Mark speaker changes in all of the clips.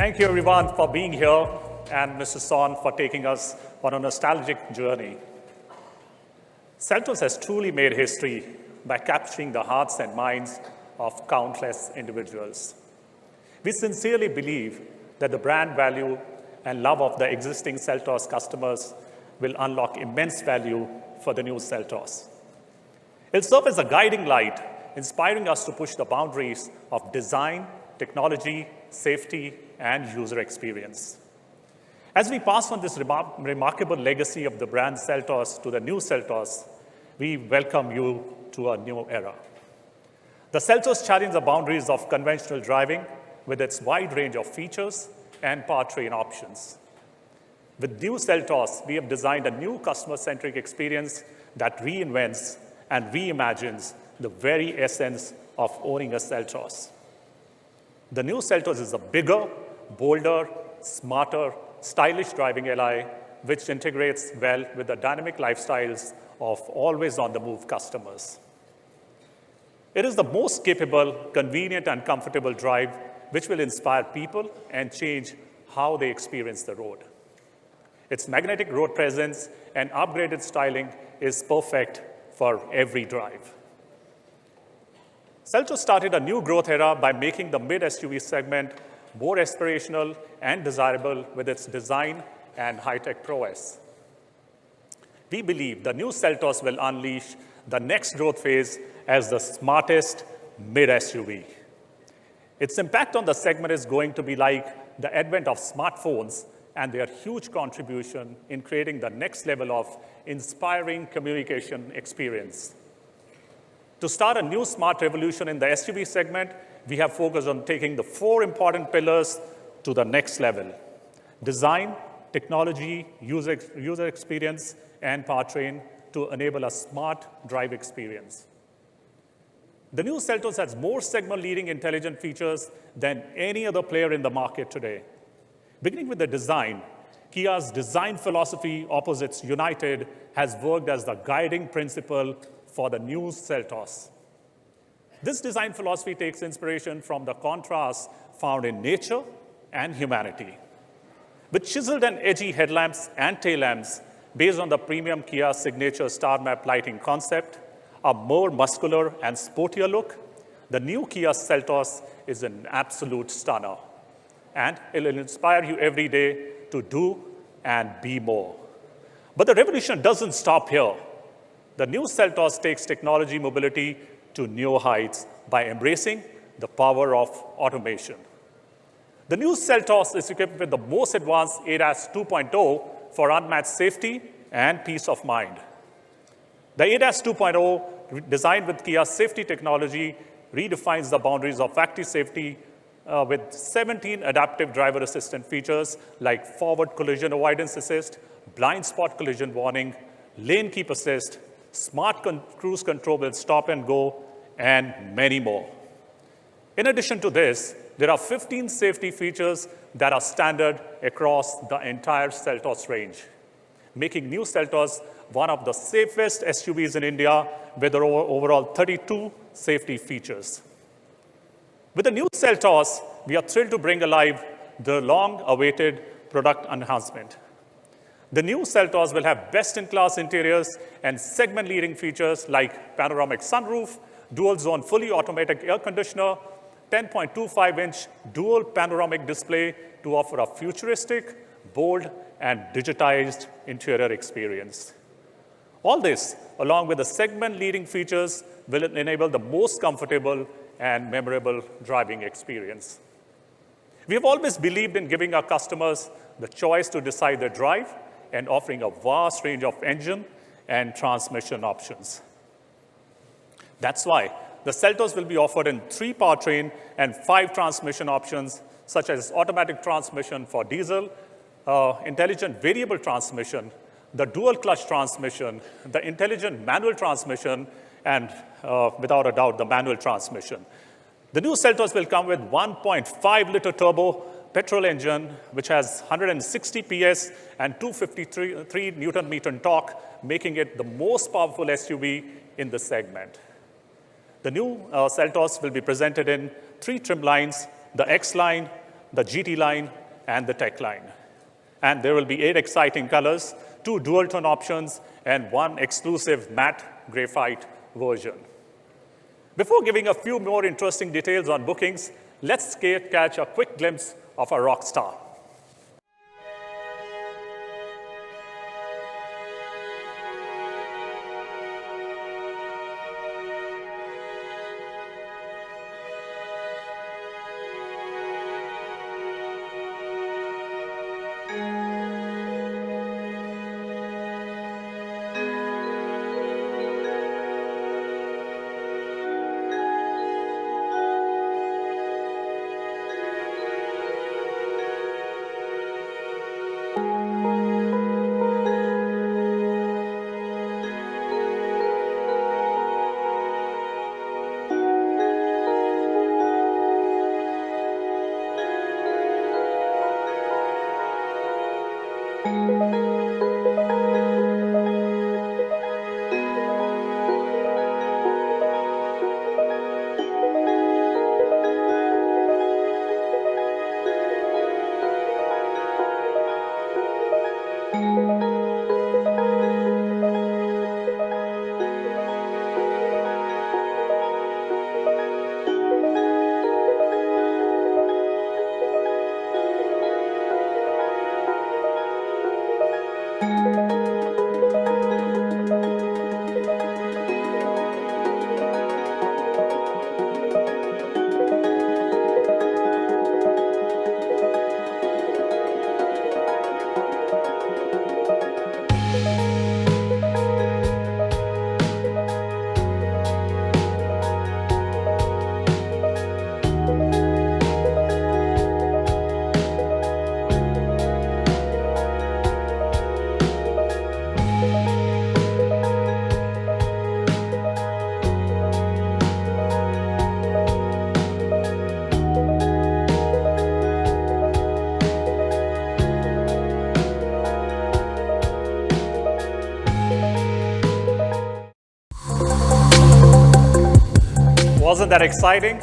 Speaker 1: Thank you, everyone, for being here, and Mr. Son for taking us on a nostalgic journey. Seltos has truly made history by capturing the hearts and minds of countless individuals. We sincerely believe that the brand value and love of the existing Seltos customers will unlock immense value for the new Seltos. It'll serve as a guiding light, inspiring us to push the boundaries of design, technology, safety, and user experience. As we pass on this remarkable legacy of the brand Seltos to the new Seltos, we welcome you to a new era. The Seltos challenge the boundaries of conventional driving with its wide range of features and powertrain options. With new Seltos, we have designed a new customer-centric experience that reinvents and reimagines the very essence of owning a Seltos. The new Seltos is a bigger, bolder, smarter, stylish driving ally, which integrates well with the dynamic lifestyles of always-on-the-move customers. It is the most capable, convenient, and comfortable drive which will inspire people and change how they experience the road. Its magnetic road presence and upgraded styling is perfect for every drive. Seltos started a new growth era by making the mid-SUV segment more aspirational and desirable with its design and high-tech prowess. We believe the new Seltos will unleash the next growth phase as the smartest mid-SUV. Its impact on the segment is going to be like the advent of smartphones and their huge contribution in creating the next level of inspiring communication experience. To start a new smart revolution in the SUV segment, we have focused on taking the 4 important pillars to the next level: design, technology, user experience, and powertrain to enable a smart drive experience. The new Seltos has more segment-leading intelligent features than any other player in the market today. Beginning with the design, Kia's design philosophy, opposites united, has worked as the guiding principle for the new Seltos. This design philosophy takes inspiration from the contrasts found in nature and humanity. With chiseled and edgy headlamps and tail lamps based on the premium Kia signature star map lighting concept, a more muscular and sportier look, the new Kia Seltos is an absolute stunner. And it will inspire you every day to do and be more. But the revolution doesn't stop here. The new Seltos takes technology mobility to new heights by embracing the power of automation. The new Seltos is equipped with the most advanced ADAS 2.0 for unmatched safety and peace of mind. The ADAS 2.0, designed with Kia's safety technology, redefines the boundaries of factory safety with 17 adaptive driver assistant features like forward collision avoidance assist, blind spot collision warning, lane keep assist, smart cruise control with stop and go, and many more. In addition to this, there are 15 safety features that are standard across the entire Seltos range, making new Seltos one of the safest SUVs in India with overall 32 safety features. With the new Seltos, we are thrilled to bring alive the long-awaited product enhancement. The new Seltos will have best-in-class interiors and segment-leading features like panoramic sunroof, dual-zone fully automatic air conditioner, 10.25-inch dual panoramic display to offer a futuristic, bold, and digitized interior experience. All this, along with the segment-leading features, will enable the most comfortable and memorable driving experience. We have always believed in giving our customers the choice to decide their drive and offering a vast range of engine and transmission options. That's why the Seltos will be offered in 3 powertrain and 5 transmission options, such as automatic transmission for diesel, intelligent variable transmission, the dual clutch transmission, the intelligent manual transmission, and without a doubt, the manual transmission. The new Seltos will come with 1.5-liter turbo petrol engine, which has 160 PS and 253 Newton-meter torque, making it the most powerful SUV in the segment. The new Seltos will be presented in 3 trim lines: the X line, the GT line, and the Tech line. And there will be 8 exciting colors, 2 dual-tone options, and 1 exclusive matte graphite version. Before giving a few more interesting details on bookings, let's catch a quick glimpse of a rock star. Wasn't that exciting?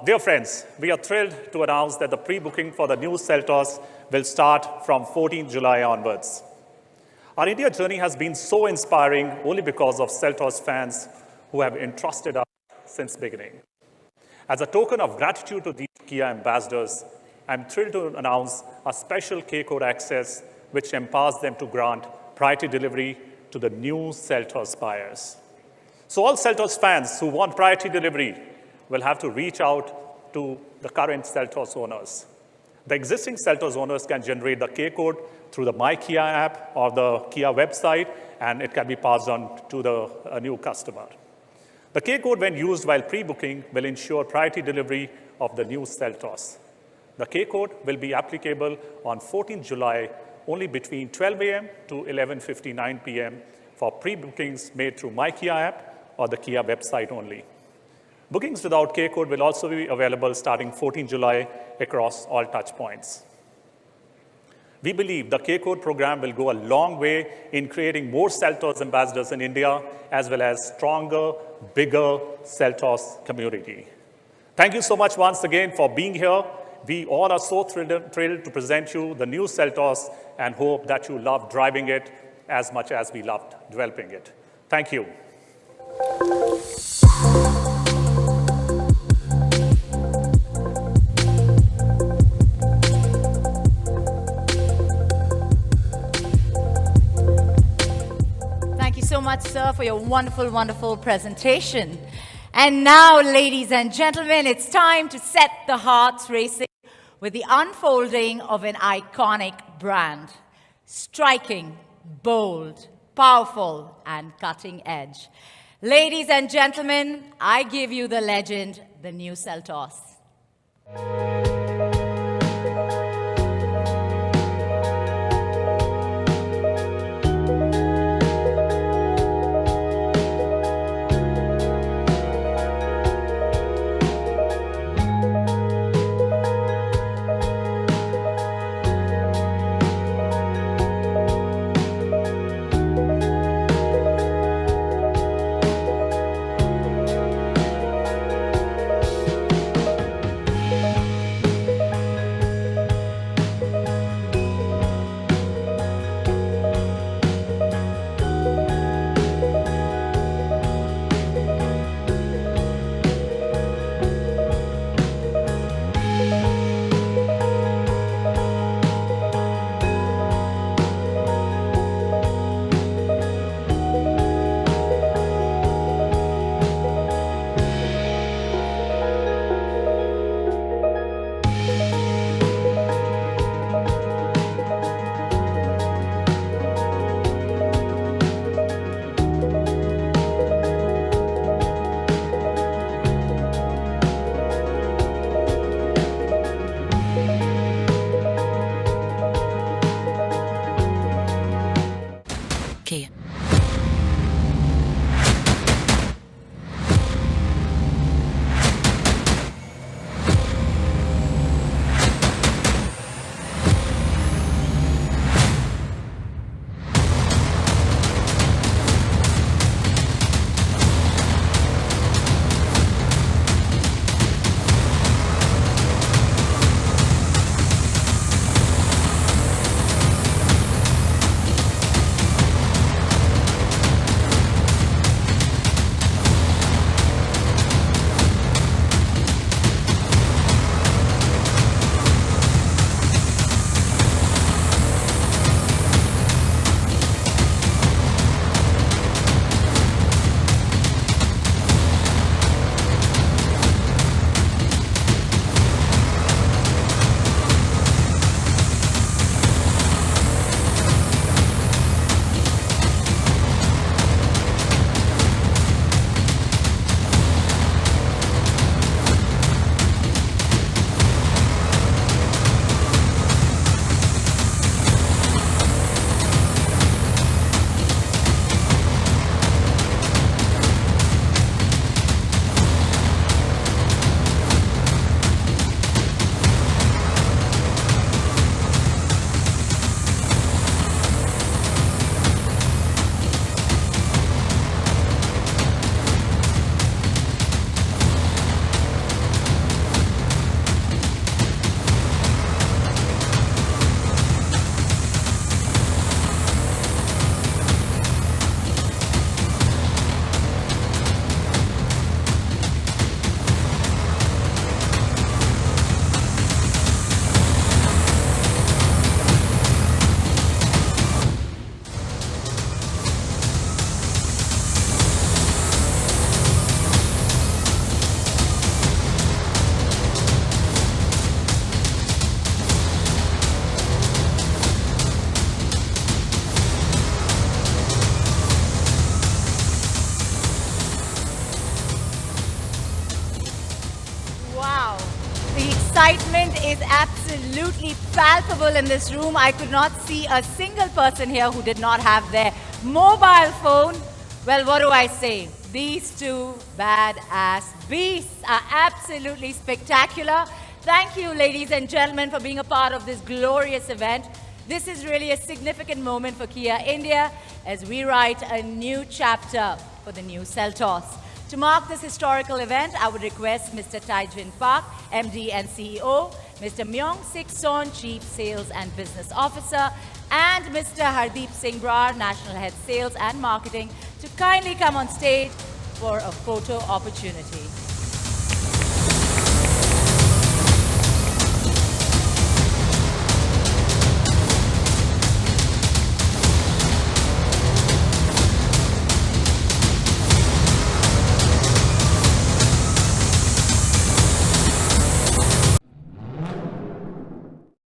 Speaker 1: Dear friends, we are thrilled to announce that the pre-booking for the new Seltos will start from 14th July onwards. Our India journey has been so inspiring only because of Seltos fans who have entrusted us since beginning. As a token of gratitude to these Kia ambassadors, I'm thrilled to announce a special K-code access which empowers them to grant priority delivery to the new Seltos buyers. So all Seltos fans who want priority delivery will have to reach out to the current Seltos owners. The existing Seltos owners can generate the K-code through the My Kia app or the Kia website, and it can be passed on to the new customer. The K-code, when used while pre-booking, will ensure priority delivery of the new Seltos. The K-code will be applicable on 14th July only between 12 a.m. to 11:59 p.m. for pre-bookings made through My Kia app or the Kia website only. Bookings without K-code will also be available starting 14 July across all touchpoints. We believe the K-code program will go a long way in creating more Seltos ambassadors in India, as well as stronger, bigger Seltos community. Thank you so much once again for being here. We all are so thrilled to present you the new Seltos and hope that you love driving it as much as we loved developing it. Thank you.
Speaker 2: Thank you so much, sir, for your wonderful, wonderful presentation. And now, ladies and gentlemen, it's time to set the hearts racing with the unfolding of an iconic brand. Striking, bold, powerful, and cutting edge. Ladies and gentlemen, I give you the legend, the new Seltos. The excitement is absolutely palpable in this room. I could not see a single person here who did not have their mobile phone. Well, what do I say? These two badass beasts are absolutely spectacular. Thank you, ladies and gentlemen, for being a part of this glorious event. This is really a significant moment for Kia India as we write a new chapter for the new Seltos. To mark this historical event, I would request Mr. Taijin Park, MD and CEO, Mr. Myong Sik Son, Chief Sales and Business Officer, and Mr. Hardeep Singh Brar, National Head Sales and Marketing, to kindly come on stage for a photo opportunity.